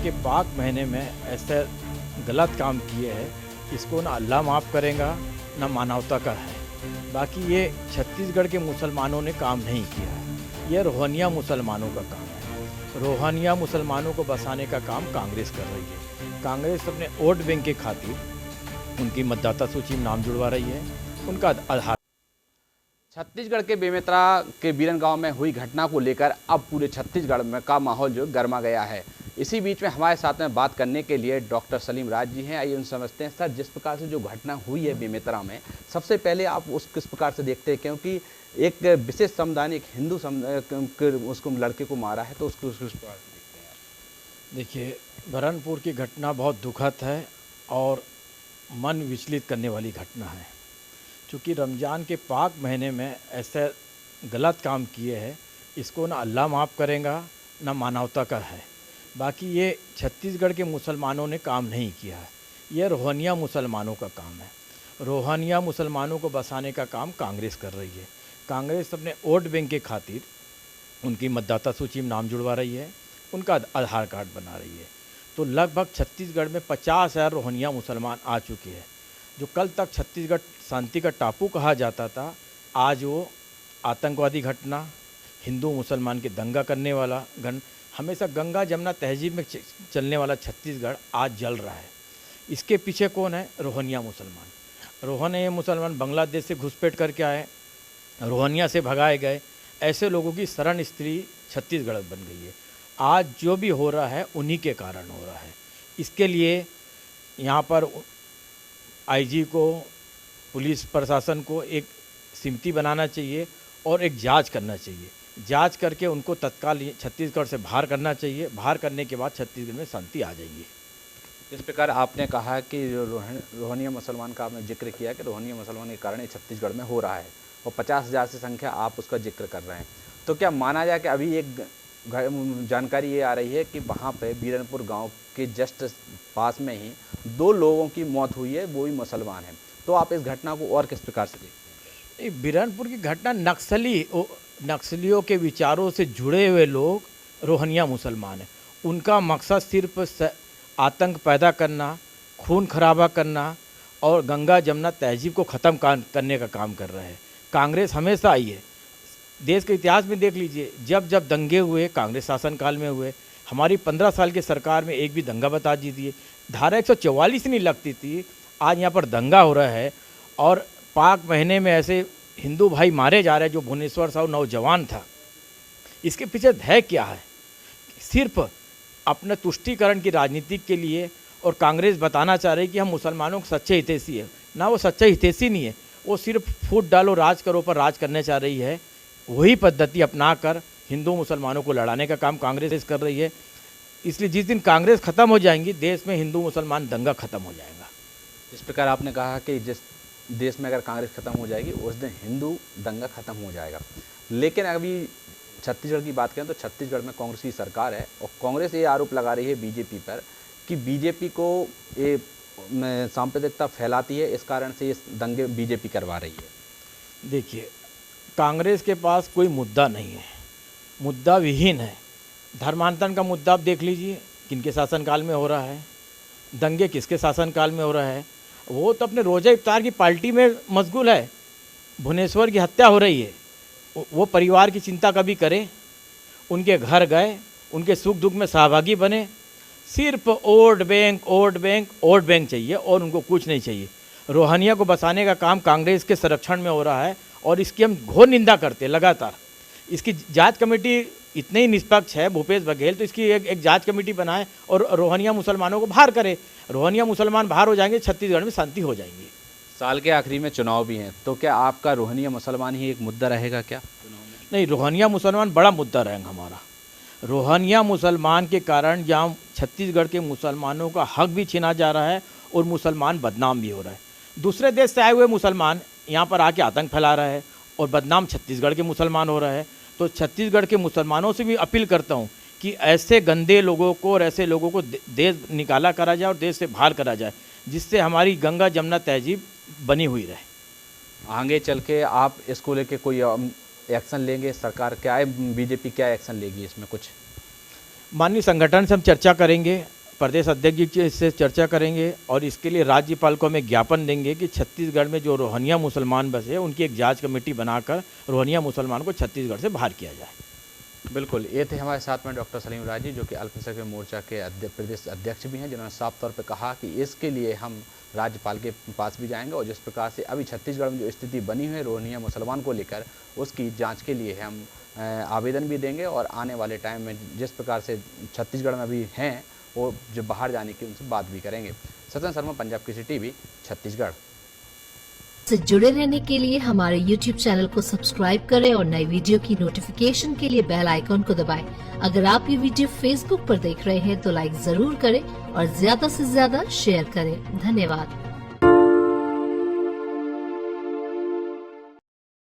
के पाक महीने में ऐसे गलत काम किए हैं, इसको ना अल्लाह माफ़ करेगा ना मानवता का है। बाकी ये छत्तीसगढ़ के मुसलमानों ने काम नहीं किया है, ये रोहनिया मुसलमानों का काम है। रोहनिया मुसलमानों को बसाने का काम कांग्रेस कर रही है। कांग्रेस अपने वोट बैंक के खातिर उनकी मतदाता सूची में नाम जुड़वा रही है। उनका आधार छत्तीसगढ़ के बेमेतरा के बीरन गांव में हुई घटना को लेकर अब पूरे छत्तीसगढ़ में का माहौल जो गर्मा गया है। इसी बीच में हमारे साथ में बात करने के लिए डॉक्टर सलीम राज जी हैं। आइए उन समझते हैं सर, जिस प्रकार से जो घटना हुई है बेमेतरा में, सबसे पहले आप उस किस प्रकार से देखते हैं, क्योंकि एक विशेष समुदाय ने एक हिंदू उसको लड़के को मारा है, तो उसको किस प्रकार से देखते हैं? देखिए, बरनपुर की घटना बहुत दुखद है और मन विचलित करने वाली घटना है। चूँकि रमज़ान के पाक महीने में ऐसे गलत काम किए हैं, इसको ना अल्लाह माफ़ करेगा ना मानवता का है। बाकी ये छत्तीसगढ़ के मुसलमानों ने काम नहीं किया है, ये रोहनिया मुसलमानों का काम है। रोहनिया मुसलमानों को बसाने का काम कांग्रेस कर रही है। कांग्रेस अपने वोट बैंक के खातिर उनकी मतदाता सूची में नाम जुड़वा रही है, उनका आधार कार्ड बना रही है। तो लगभग छत्तीसगढ़ में 50,000 रोहनिया मुसलमान आ चुके हैं। जो कल तक छत्तीसगढ़ शांति का टापू कहा जाता था, आज वो आतंकवादी घटना, हिंदू मुसलमान के दंगा करने वाला हमेशा गंगा जमुना तहजीब में चलने वाला छत्तीसगढ़ आज जल रहा है। इसके पीछे कौन है? रोहनिया मुसलमान। रोहनिया मुसलमान बांग्लादेश से घुसपैठ करके आए, रोहनिया से भगाए गए, ऐसे लोगों की शरण स्त्री छत्तीसगढ़ बन गई है। आज जो भी हो रहा है उन्हीं के कारण हो रहा है। इसके लिए यहाँ पर आईजी को, पुलिस प्रशासन को एक समिति बनाना चाहिए और एक जांच करना चाहिए। जांच करके उनको तत्काल छत्तीसगढ़ से बाहर करना चाहिए। बाहर करने के बाद छत्तीसगढ़ में शांति आ जाएगी। इस प्रकार आपने कहा कि रोहनिया मुसलमान का आपने जिक्र किया कि रोहनिया मुसलमान के कारण ये छत्तीसगढ़ में हो रहा है और 50,000 से संख्या आप उसका जिक्र कर रहे हैं, तो क्या माना जाए कि अभी एक जानकारी ये आ रही है कि वहाँ पे बीरनपुर गांव के जस्ट पास में ही 2 लोगों की मौत हुई है, वो भी मुसलमान हैं, तो आप इस घटना को और किस प्रकार से देखते हैं? बीरनपुर की घटना नक्सलियों के विचारों से जुड़े हुए लोग रोहनिया मुसलमान हैं। उनका मकसद सिर्फ आतंक पैदा करना, खून खराबा करना और गंगा जमुना तहजीब को ख़त्म करने का काम कर रहे हैं। कांग्रेस हमेशा आई है, देश के इतिहास में देख लीजिए, जब जब दंगे हुए कांग्रेस शासनकाल में हुए। हमारी 15 साल की सरकार में एक भी दंगा बता दीजिए। धारा 144 नहीं लगती थी, आज यहाँ पर दंगा हो रहा है। और पाक महीने में ऐसे हिंदू भाई मारे जा रहे हैं। जो भुवनेश्वर साहू नौजवान था, इसके पीछे है क्या है? सिर्फ अपने तुष्टीकरण की राजनीति के लिए। और कांग्रेस बताना चाह रही है कि हम मुसलमानों के सच्चे हितैषी है। ना, वो सच्चे हितैषी नहीं है, वो सिर्फ फूट डालो राज करो पर राज करने चाह रही है। वही पद्धति अपनाकर हिंदू मुसलमानों को लड़ाने का काम कांग्रेस कर रही है। इसलिए जिस दिन कांग्रेस ख़त्म हो जाएंगी, देश में हिंदू मुसलमान दंगा ख़त्म हो जाएगा। इस प्रकार आपने कहा कि जिस देश में अगर कांग्रेस ख़त्म हो जाएगी, उस दिन हिंदू दंगा ख़त्म हो जाएगा। लेकिन अभी छत्तीसगढ़ की बात करें तो छत्तीसगढ़ में कांग्रेस की सरकार है और कांग्रेस ये आरोप लगा रही है बीजेपी पर कि बीजेपी को ये सांप्रदायिकता फैलाती है, इस कारण से ये दंगे बीजेपी करवा रही है। देखिए, कांग्रेस के पास कोई मुद्दा नहीं है, मुद्दा विहीन है। धर्मांतरण का मुद्दा आप देख लीजिए, किनके शासनकाल में हो रहा है। दंगे किसके शासनकाल में हो रहा है? वो तो अपने रोज़ा इफ्तार की पार्टी में मशगूल है। भुवनेश्वर की हत्या हो रही है, वो परिवार की चिंता कभी करें? उनके घर गए, उनके सुख दुख में सहभागी बने। सिर्फ वोट बैंक चाहिए और उनको कुछ नहीं चाहिए। रोहनिया को बसाने का काम कांग्रेस के संरक्षण में हो रहा है और इसकी हम घोर निंदा करते हैं लगातार। इसकी जांच कमेटी इतने ही निष्पक्ष है भूपेश बघेल, तो इसकी एक जांच कमेटी बनाए और रोहनिया मुसलमानों को बाहर करे। रोहनिया मुसलमान बाहर हो जाएंगे, छत्तीसगढ़ में शांति हो जाएंगी। साल के आखिरी में चुनाव भी हैं, तो क्या आपका रोहनिया मुसलमान ही एक मुद्दा रहेगा क्या चुनाव में? नहीं, रोहनिया मुसलमान बड़ा मुद्दा रहेगा हमारा। रोहनिया मुसलमान के कारण जहाँ छत्तीसगढ़ के मुसलमानों का हक भी छीना जा रहा है और मुसलमान बदनाम भी हो रहा है। दूसरे देश से आए हुए मुसलमान यहाँ पर आके आतंक फैला रहा है और बदनाम छत्तीसगढ़ के मुसलमान हो रहा है। तो छत्तीसगढ़ के मुसलमानों से भी अपील करता हूँ कि ऐसे गंदे लोगों को और ऐसे लोगों को देश निकाला करा जाए और देश से बाहर करा जाए, जिससे हमारी गंगा जमुना तहजीब बनी हुई रहे। आगे चल के आप इसको लेके कोई एक्शन लेंगे? सरकार क्या है, बीजेपी क्या एक्शन लेगी इसमें कुछ? माननीय संगठन से हम चर्चा करेंगे, प्रदेश अध्यक्ष जी से चर्चा करेंगे और इसके लिए राज्यपाल को हमें ज्ञापन देंगे कि छत्तीसगढ़ में जो रोहिंग्या मुसलमान बसे उनकी एक जांच कमेटी बनाकर रोहिंग्या मुसलमान को छत्तीसगढ़ से बाहर किया जाए। बिल्कुल, ये थे हमारे साथ में डॉक्टर सलीम राज जी, जो कि अल्पसंख्यक मोर्चा के प्रदेश अध्यक्ष भी हैं, जिन्होंने साफ तौर पे कहा कि इसके लिए हम राज्यपाल के पास भी जाएंगे और जिस प्रकार से अभी छत्तीसगढ़ में जो स्थिति बनी हुई है रोहिंग्या मुसलमान को लेकर, उसकी जांच के लिए हम आवेदन भी देंगे और आने वाले टाइम में जिस प्रकार से छत्तीसगढ़ में अभी हैं वो जो बाहर जाने की उनसे बात भी करेंगे। सत्यन शर्मा, पंजाब केसरी टीवी, छत्तीसगढ़। से जुड़े रहने के लिए हमारे YouTube चैनल को सब्सक्राइब करें और नई वीडियो की नोटिफिकेशन के लिए बेल आइकॉन को दबाएं। अगर आप ये वीडियो Facebook पर देख रहे हैं तो लाइक जरूर करें और ज्यादा से ज्यादा शेयर करें। धन्यवाद।